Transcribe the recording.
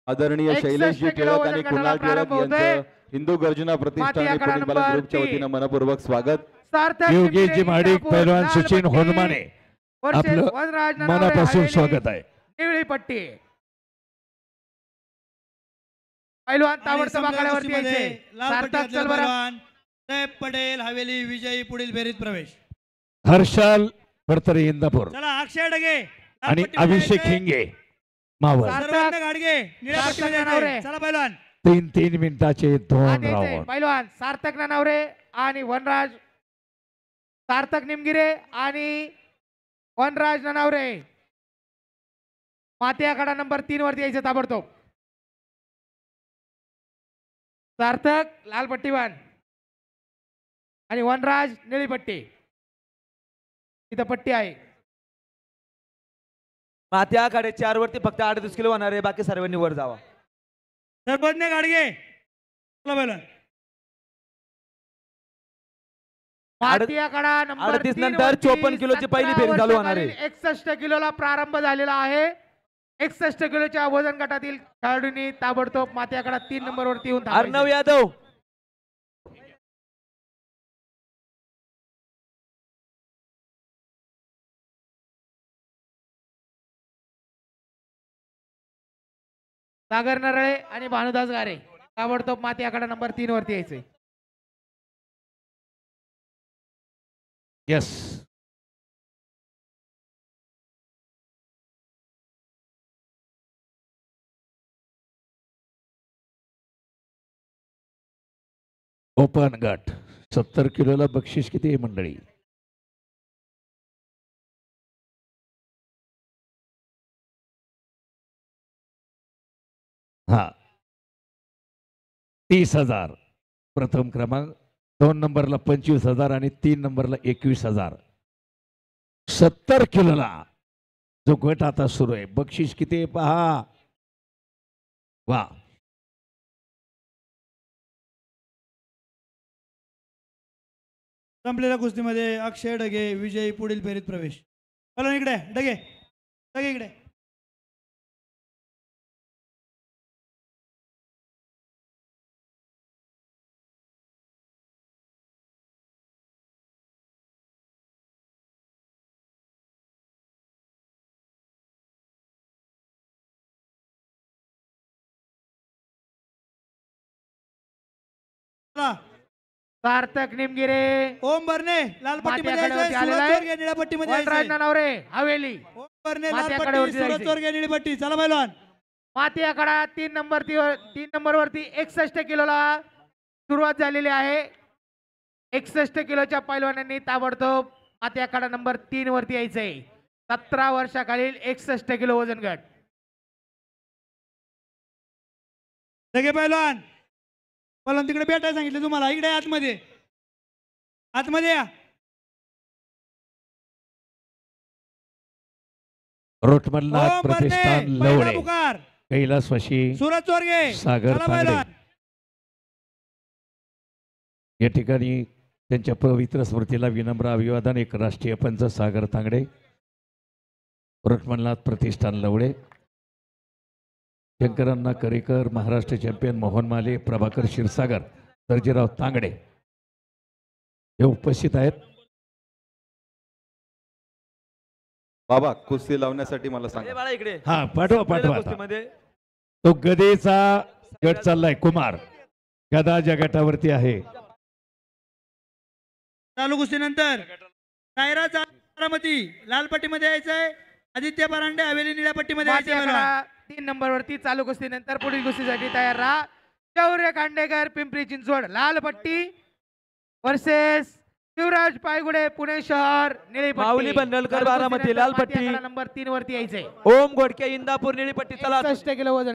आदरणीय शैलेशजी 61 किलो टिळक आणि वजन कुणाल गटाला टिळक प्रारंभ होतोय. यांचं हिंदू गर्जना प्रतिष्ठान आणि माती पुणे आकडा बालन नंबर ग्रुपच्या 3. वतीनं मनपूर्वक स्वागत. सार्थक योगेशजी निमगिरे, महाडिक इंदापूर, पैलवान लाल सचिन पट्टी होनमाने वर्सेस आपलं वनराज ननावरे, मनापासून हवेली, स्वागत आहे. निळी पट्टी. पैलवान ताबडतोब आखाड्यावरती यायचे. सार्थक चल बरं. साहेब पटेल हवेली विजयी पुढील फेरीत प्रवेश. हर्षल फडतरे इंदापूर चला अक्षय डगे आणि अभिषेक हिंगे मावळ. सर्वांना गाडगे निळ्या पट्टीमध्ये ननावरे. यायचे. चला पैलवान 3 मिनिटाचे 2 आत यायचे. राऊंड. पैलवान सार्थक ननावरे आणि वनराज, सार्थक निमगिरे आणि वनराज ननावरे. माती आखाडा नंबर 3 वरती यायचं ताबडतोब. सार्थक लाल पट्टीवान आणि वनराज निळी पट्टी. इथं पट्टी आहे. माती आखाडे 4 वरती फक्त 38 किलो होणार आहे, बाकी सर्वांनी वर जावा. सर्वज्ञ गाडगे चला पैलवान. माती आखाडा नंबर 38 3 नंतर वरती 54 किलोची पहिली फेरी चालू होणार आहे. 61 किलोला प्रारंभ झालेला आहे. 61 किलोच्या वजन गटातील खेळाडूंनी ताबडतोब माती आखाडा 3 नंबर वरती येऊन अर्णव थांबायचे. यादव सागर नरळे आणि भानुदास गारे ताबडतोब माती आखाडा नंबर 3 वरती यायचे. यस ओपन गट 70 किलोला बक्षीस किती आहे मंडळी? हा 30,000 प्रथम क्रमांक, 2 नंबरला 25,000 आणि 3 नंबरला 21,000. 70 किलोला जो गट आता सुरू आहे, बक्षीस किती आहे पहा. वा संपलेल्या कुस्तीमध्ये अक्षय डगे विजयी पुढील फेरीत प्रवेश. पैलवान इकडे डगे डगे इकडे. चला सार्थक निमगिरे, ओम बर्ने लाल पट्टीमध्ये माती यायचंय. आखाड्यावरती सुरज आलेला चोरगे निळ्या पट्टीमध्ये वनराज यायचंय. ननावरे हवेली. ओम बर्ने माती लाल आखाड्यावरती पट्टी, सुरज जायचंय. चोरगे निळी पट्टी. चला पैलवान. माती आखाडा 3 नंबर वरती 61 किलोला सुरुवात झालेली आहे. 61 किलोच्या पैलवानांनी ताबडतोब माती आखाडा नंबर 3 वरती यायचंय. 17 वर्षाखालील 61 किलो वजन गट. डगे पैलवान पैलवान तिकडे भेटायला सांगितलं तुम्हाला. इकडे आतमध्ये आतमध्ये या. रोटमल्लाथ ओम बर्ने प्रतिष्ठान पहिला लवळे, पुकार. कैलासवाशी सुरज चोरगे सागर चला तांगडे पैलवान. या ठिकाणी त्यांच्या पवित्र स्मृतीला विनम्र अभिवादन. एक राष्ट्रीय पंच सागर तांगडे, रोटमल्लाथ प्रतिष्ठान लवळे, शंकरण्णा करेकर, महाराष्ट्र चॅम्पियन मोहन माले, प्रभाकर क्षीरसागर, सर्जेराव तांगडे हे उपस्थित आहेत. बाबा कुस्ती लावण्यासाठी मला ए सांगा. बाळा इकडे. हा पाठवा संपलेल्या पाठवा आता. कुस्तीमध्ये तो गदेचा गट चाललाय. कुमार गदा ज्या गटावरती आहे. चालू कुस्तीनंतर सायरा बारामती लाल पट्टीमध्ये यायचंय. आदित्य परांडे हवेली निळ्या पट्टीमध्ये माती यायचंय पैलवान. आखाडा 3 नंबर वरती चालू कुस्तीनंतर पुढील कुस्तीसाठी तयार राहा. शौर्य खांडेकर पिंपरी चिंचवड लाल पट्टी वर्सेस शिवराज पायगुडे पुणे शहर निळी पट्टी. माऊली बंडलकर चालू बारामती कुस्तीनंतर लाल माती पट्टी. आखाडा नंबर 3 वरती यायचंय. ओम घोडके इंदापूर निळी पट्टी. चला 61 किलो वजन